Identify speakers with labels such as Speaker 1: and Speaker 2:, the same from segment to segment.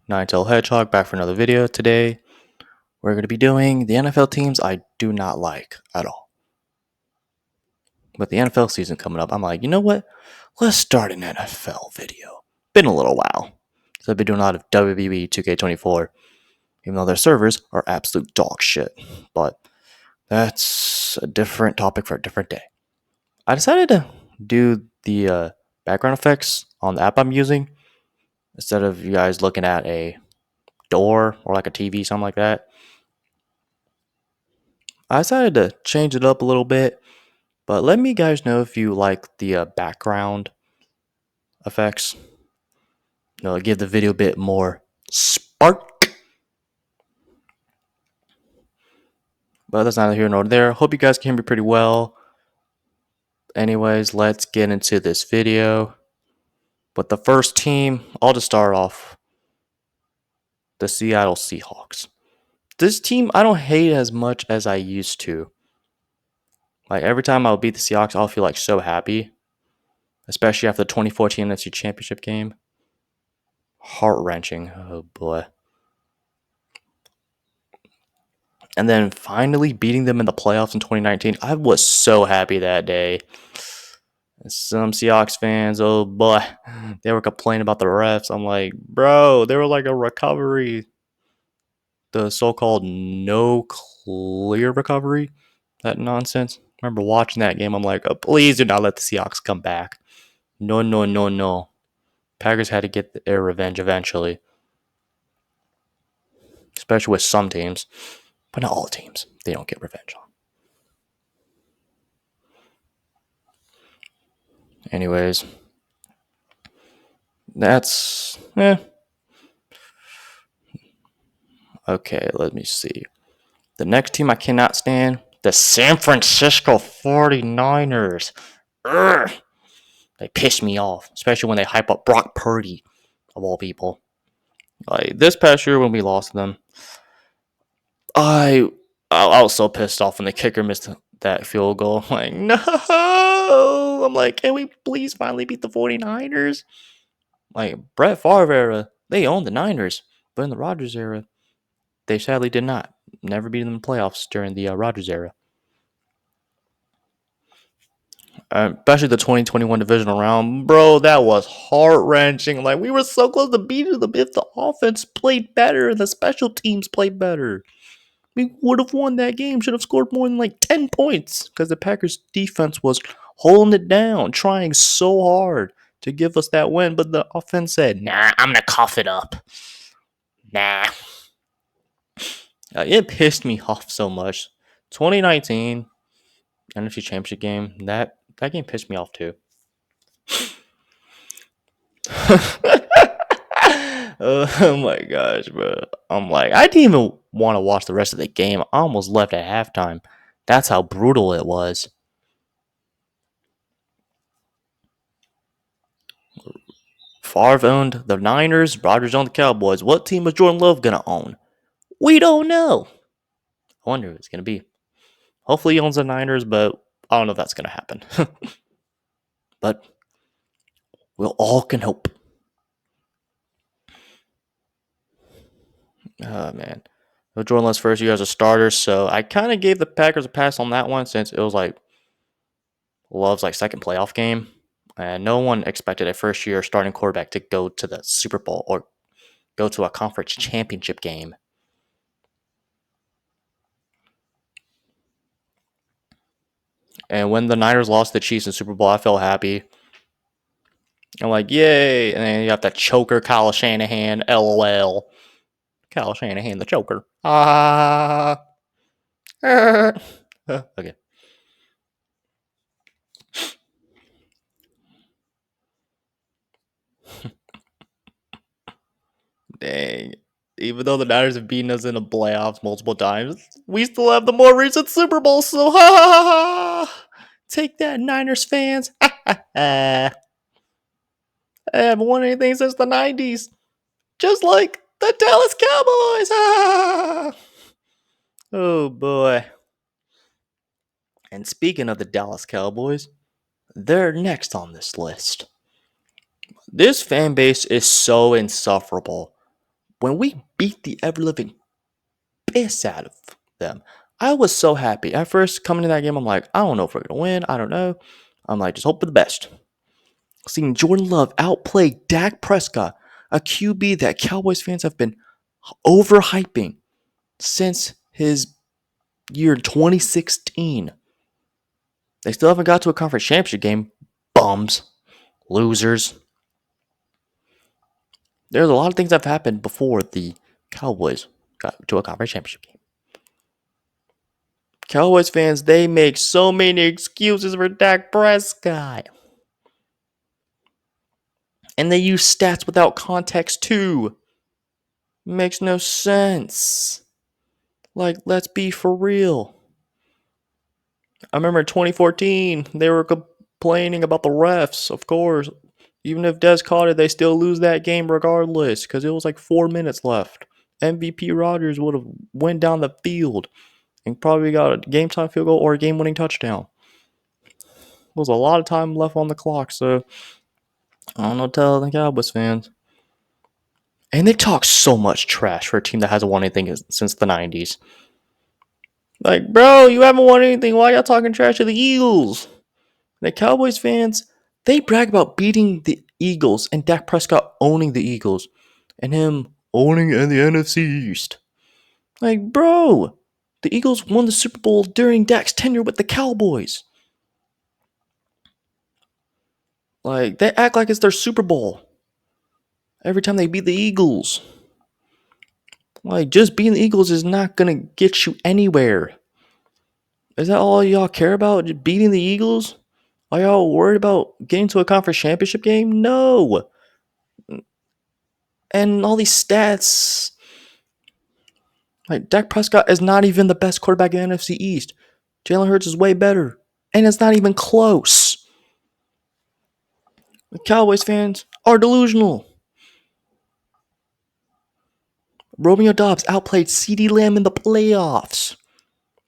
Speaker 1: Ninetale Hedgehog back for another video. Today, we're going to be doing the NFL teams I do not like at all. With the NFL season coming up, I'm like, you know what? Let's start an NFL video. Been a little while. So I've been doing a lot of WWE 2K24, even though their servers are absolute dog shit. But that's a different topic for a different day. I decided to do the background effects on the app I'm using instead of you guys looking at a door or like a TV, something like that. I decided to change it up a little bit, but let me guys know if you like the background effects. Give the video a bit more spark. But that's neither here nor there. Hope you guys can hear me pretty well. Anyways, let's get into this video. But the first team, I'll just start off the Seattle Seahawks. This team I don't hate as much as I used to. Like every time I'll beat the Seahawks, I'll feel like so happy. Especially after the 2014 NFC Championship game. Heart-wrenching. Oh boy. And then finally beating them in the playoffs in 2019. I was so happy that day. Some Seahawks fans, oh boy, they were complaining about the refs. I'm like, bro, they were like a recovery. The so-called no clear recovery. That nonsense. I remember watching that game. I'm like, oh, please do not let the Seahawks come back. No, no, no, no. Packers had to get their revenge eventually. Especially with some teams. But not all teams. They don't get revenge on. Anyways. That's... Okay, let me see. The next team I cannot stand, the San Francisco 49ers. Urgh. They piss me off, especially when they hype up Brock Purdy, of all people. Like this past year when we lost to them, I was so pissed off when the kicker missed that field goal. I'm like, no! I'm like, can we please finally beat the 49ers? Like, Brett Favre era, they owned the Niners. But in the Rodgers era, they sadly did not. Never beat them in the playoffs during the Rodgers era. Especially the 2021 divisional round. Bro, that was heart-wrenching. Like, we were so close to beating them if the offense played better and the special teams played better. We would have won that game. Should have scored more than like 10 points because the Packers defense was holding it down, trying so hard to give us that win. But the offense said, nah, I'm going to cough it up. Nah. It pissed me off so much. 2019 NFC Championship game, that game pissed me off too. Oh my gosh, bro. I'm like, I didn't even want to watch the rest of the game. I almost left at halftime. That's how brutal it was. Favre owned the Niners, Rodgers owned the Cowboys. What team is Jordan Love going to own? We don't know. I wonder who it's going to be. Hopefully he owns the Niners, but I don't know if that's going to happen. But we'll all can hope. Oh, man. Jordan Love's first year as a starter, so I kind of gave the Packers a pass on that one since it was like Love's like second playoff game. And no one expected a first year starting quarterback to go to the Super Bowl or go to a conference championship game. And when the Niners lost the Chiefs in Super Bowl, I felt happy. I'm like, yay. And then you got the choker, Kyle Shanahan, LOL. Kyle Shanahan, the choker. Ah. Okay. Dang. Even though the Niners have beaten us in the playoffs multiple times, we still have the more recent Super Bowl, so ha ha ha ha! Take that, Niners fans! Ha ha ha! I haven't won anything since the 90s. Just like the Dallas Cowboys! Ha! Oh boy. And speaking of the Dallas Cowboys, they're next on this list. This fan base is so insufferable. when we beat the ever living piss out of them, I was so happy. At first, coming to that game, I'm like, I don't know if we're going to win. I don't know. I'm like, just hope for the best. Seeing Jordan Love outplay Dak Prescott, a QB that Cowboys fans have been overhyping since his year 2016. They still haven't got to a conference championship game. Bums. Losers. There's a lot of things that have happened before the Cowboys got to a conference championship game. Cowboys fans, they make so many excuses for Dak Prescott. And they use stats without context too. Makes no sense. Like, let's be for real. I remember in 2014, they were complaining about the refs, of course. Even if Dez caught it, they still lose that game regardless because it was like 4 minutes left. MVP Rodgers would have went down the field and probably got a game-time field goal or a game-winning touchdown. There was a lot of time left on the clock, so I don't know what to tell the Cowboys fans. And they talk so much trash for a team that hasn't won anything since the 90s. Like, bro, you haven't won anything. Why y'all talking trash to the Eagles? The Cowboys fans, they brag about beating the Eagles and Dak Prescott owning the Eagles and him owning in the NFC East. Like, bro, the Eagles won the Super Bowl during Dak's tenure with the Cowboys. Like, they act like it's their Super Bowl every time they beat the Eagles. Like, just beating the Eagles is not going to get you anywhere. Is that all y'all care about? Just beating the Eagles? Are y'all worried about getting to a conference championship game? No. And all these stats. Like, Dak Prescott is not even the best quarterback in the NFC East. Jalen Hurts is way better. And it's not even close. The Cowboys fans are delusional. Romeo Doubs outplayed CeeDee Lamb in the playoffs.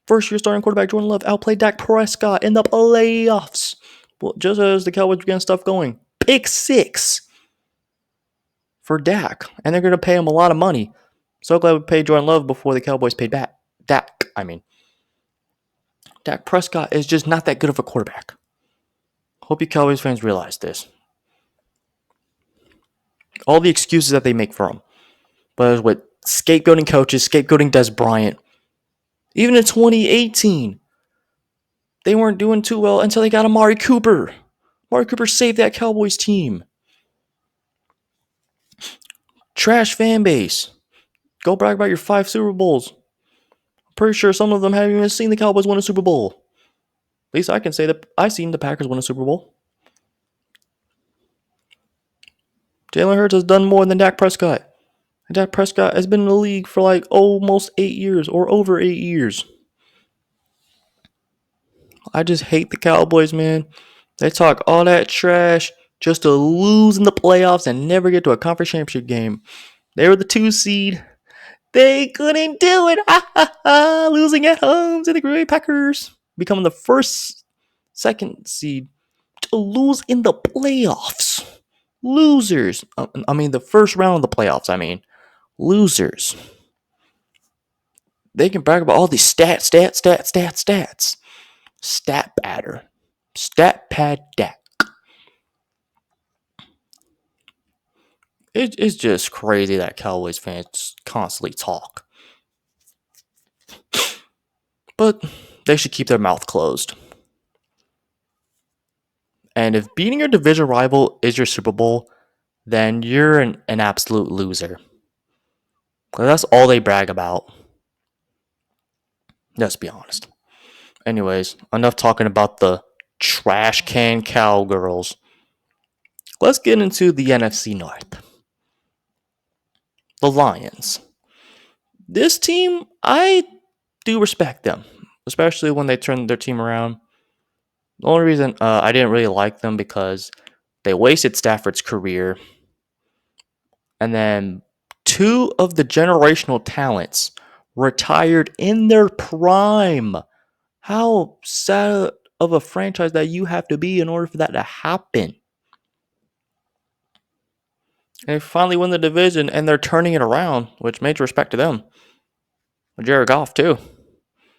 Speaker 1: First year starting quarterback Jordan Love outplayed Dak Prescott in the playoffs. Well, just as the Cowboys began stuff going. Pick 6 for Dak. And they're going to pay him a lot of money. So glad we paid Jordan Love before the Cowboys paid back. Dak Prescott is just not that good of a quarterback. Hope you Cowboys fans realize this. All the excuses that they make for him. But with scapegoating coaches, scapegoating Dez Bryant. Even in 2018, they weren't doing too well until they got Amari Cooper. Amari Cooper saved that Cowboys team. Trash fan base. Go brag about your 5 Super Bowls. I'm pretty sure some of them haven't even seen the Cowboys win a Super Bowl. At least I can say that I've seen the Packers win a Super Bowl. Jalen Hurts has done more than Dak Prescott. And Dak Prescott has been in the league for like almost 8 years or over 8 years. I just hate the Cowboys, man. They talk all that trash just to lose in the playoffs and never get to a conference championship game. They were the 2 seed. They couldn't do it. Losing at home to the Green Bay Packers. Becoming the second seed to lose in the playoffs. Losers. The first round of the playoffs, Losers. They can brag about all these stats. Stat batter. Stat pad Dak. It's just crazy that Cowboys fans constantly talk. But they should keep their mouth closed. And if beating your division rival is your Super Bowl, then you're an absolute loser. Because that's all they brag about. Let's be honest. Anyways, enough talking about the trash can Cowgirls. Let's get into the NFC North. The Lions. This team, I do respect them, especially when they turn their team around. The only reason I didn't really like them because they wasted Stafford's career. And then 2 of the generational talents retired in their prime. How sad of a franchise that you have to be in order for that to happen. They finally win the division, and they're turning it around, which major respect to them. Jared Goff, too.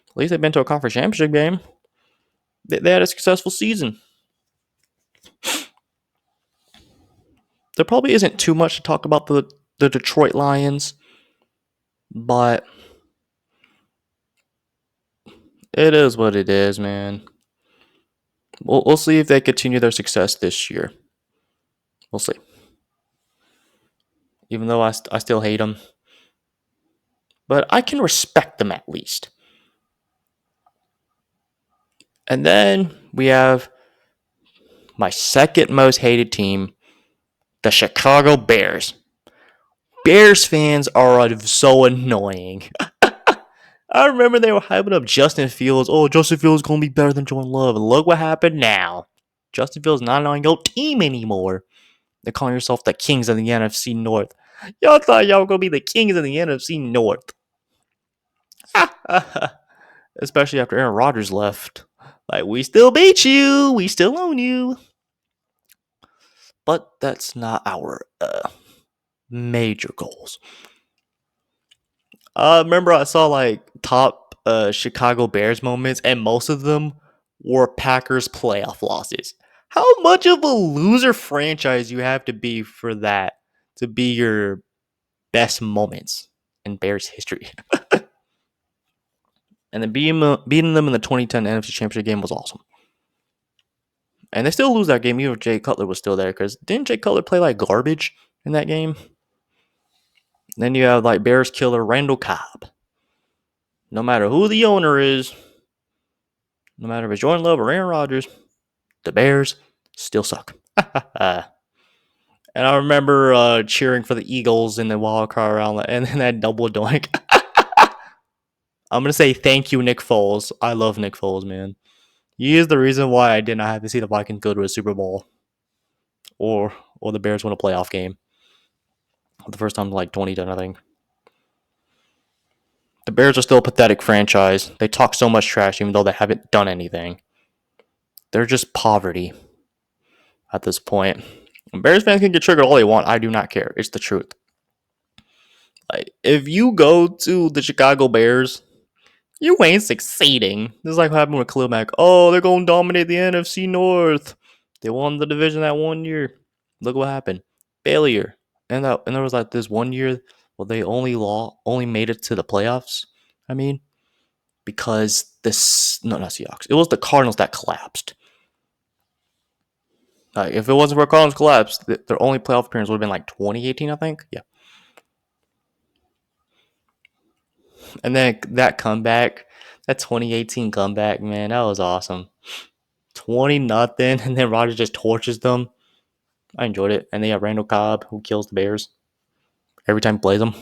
Speaker 1: At least they've been to a conference championship game. They had a successful season. There probably isn't too much to talk about the Detroit Lions, but it is what it is, man. We'll see if they continue their success this year. We'll see. Even though I still hate them. But I can respect them at least. And then we have my second most hated team, the Chicago Bears. Bears fans are so annoying. I remember they were hyping up Justin Fields. Oh, Justin Fields is going to be better than Jordan Love. And look what happened now. Justin Fields not on your team anymore. They're calling yourself the Kings of the NFC North. Y'all thought y'all were going to be the Kings of the NFC North. Especially after Aaron Rodgers left. Like, we still beat you. We still own you. But that's not our major goals. Remember I saw like top Chicago Bears moments, and most of them were Packers playoff losses. How much of a loser franchise you have to be for that to be your best moments in Bears history? And then beating them in the 2010 NFC Championship game was awesome. And they still lose that game even if Jay Cutler was still there, because didn't Jay Cutler play like garbage in that game? Then you have like Bears killer Randall Cobb. No matter who the owner is, no matter if it's Jordan Love or Aaron Rodgers, the Bears still suck. And I remember cheering for the Eagles in the wild card round, and then that double doink. I'm gonna say thank you, Nick Foles. I love Nick Foles, man. He is the reason why I did not have to see the Vikings go to a Super Bowl, or the Bears win a playoff game. The first time in like 2010, I think. The Bears are still a pathetic franchise. They talk so much trash even though they haven't done anything. They're just poverty at this point. Bears fans can get triggered all they want. I do not care. It's the truth. Like, if you go to the Chicago Bears, you ain't succeeding. This is like what happened with Khalil Mack. Oh, they're going to dominate the NFC North. They won the division that 1 year. Look what happened. Failure. And there was like this 1 year where they only made it to the playoffs. I mean, because not Seahawks. It was the Cardinals that collapsed. Like, if it wasn't for Cardinals collapse, their only playoff appearance would have been like 2018, I think. Yeah. And then that comeback, that 2018 comeback, man, that was awesome. 20-0, and then Rodgers just torches them. I enjoyed it. And they have Randall Cobb, who kills the Bears every time he plays them.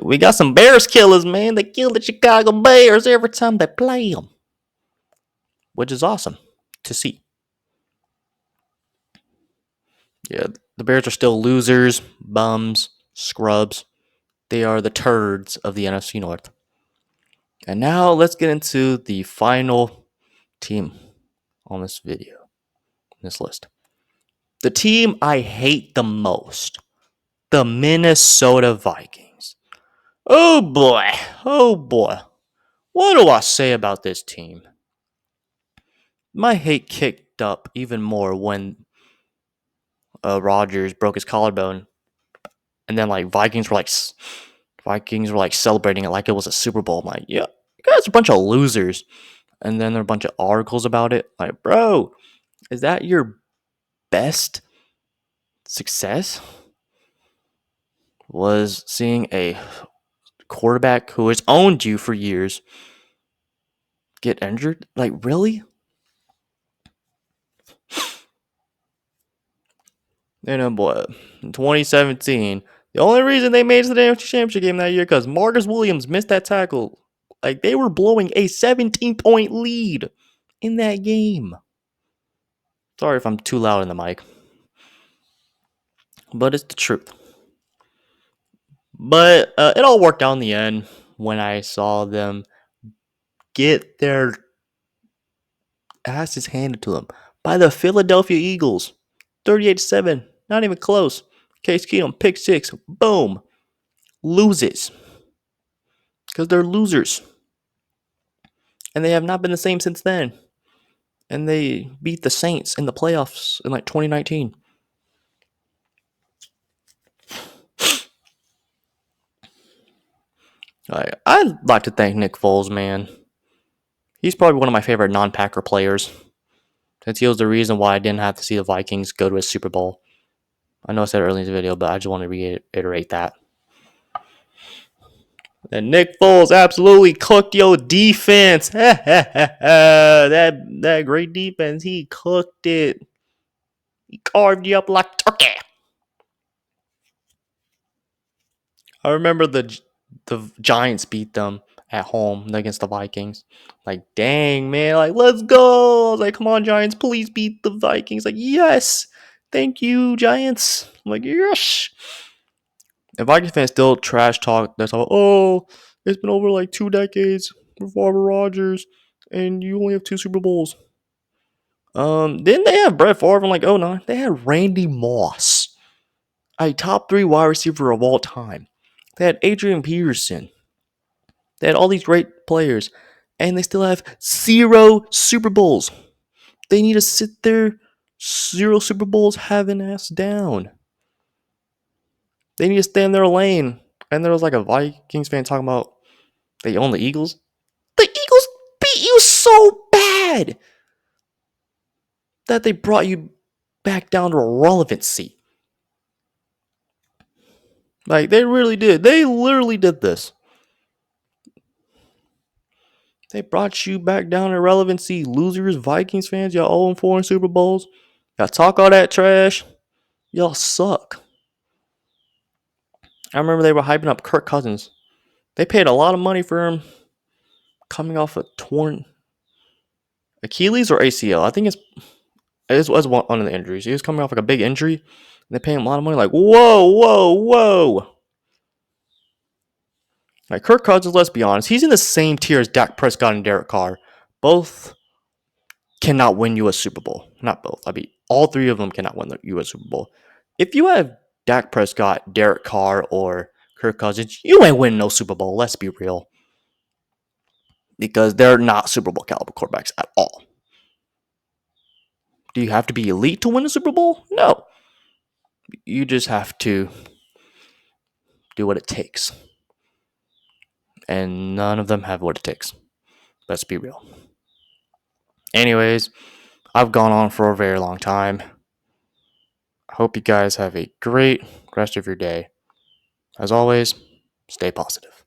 Speaker 1: We got some Bears killers, man. They kill the Chicago Bears every time they play them, which is awesome to see. Yeah, the Bears are still losers, bums, scrubs. They are the turds of the NFC North. And now let's get into the final team on this video, this list. The team I hate the most, the Minnesota Vikings. Oh boy. What do I say about this team? My hate kicked up even more when Rodgers broke his collarbone, and then like Vikings were like celebrating it like it was a Super Bowl. I'm like, yeah, you guys are a bunch of losers. And then there are a bunch of articles about it. Like, bro, is that your best success? Was seeing a quarterback who has owned you for years get injured? Like, really? You know, boy, in 2017, the only reason they made it to the NFC Championship game that year because Marcus Williams missed that tackle. Like, they were blowing a 17-point lead in that game. Sorry if I'm too loud in the mic, but it's the truth. But it all worked out in the end when I saw them get their asses handed to them by the Philadelphia Eagles, 38-7. Not even close. Case Keenum, pick six. Boom. Loses. Because they're losers. And they have not been the same since then. And they beat the Saints in the playoffs in like 2019. I'd like to thank Nick Foles, man. He's probably one of my favorite non-Packer players. Since he was the reason why I didn't have to see the Vikings go to a Super Bowl. I know I said it earlier in the video, but I just want to reiterate that. And Nick Foles absolutely cooked your defense. that great defense, he cooked it. He carved you up like turkey. I remember the Giants beat them at home against the Vikings. Like, dang, man. Like, let's go. I was like, come on, Giants. Please beat the Vikings. Like, yes. Thank you, Giants. I'm like, yes. And Vikings fans still trash talk. That's all. Oh, it's been over like 2 decades with Robert Rodgers, and you only have 2 Super Bowls. Didn't they have Brett Favre in like 09? They had Randy Moss, a top 3 wide receiver of all time. They had Adrian Peterson. They had all these great players, and they still have 0 Super Bowls. They need to sit there, 0 Super Bowls, having ass down. They need to stay in their lane. And there was like a Vikings fan talking about they own the Eagles. The Eagles beat you so bad that they brought you back down to relevancy. Like, they really did. They literally did this. They brought you back down to relevancy. Losers, Vikings fans, y'all 0-4 in Super Bowls. Y'all talk all that trash. Y'all suck. I remember they were hyping up Kirk Cousins. They paid a lot of money for him coming off a torn Achilles or ACL. I think it was one of the injuries. He was coming off like a big injury. And they pay him a lot of money. Like, whoa. Like, Kirk Cousins, let's be honest, he's in the same tier as Dak Prescott and Derek Carr. Both cannot win you a Super Bowl. Not both. I mean, all 3 of them cannot win you a Super Bowl. If you have Dak Prescott, Derek Carr, or Kirk Cousins, you ain't winning no Super Bowl. Let's be real. Because they're not Super Bowl caliber quarterbacks at all. Do you have to be elite to win a Super Bowl? No. You just have to do what it takes. And none of them have what it takes. Let's be real. Anyways, I've gone on for a very long time. I hope you guys have a great rest of your day. As always, stay positive.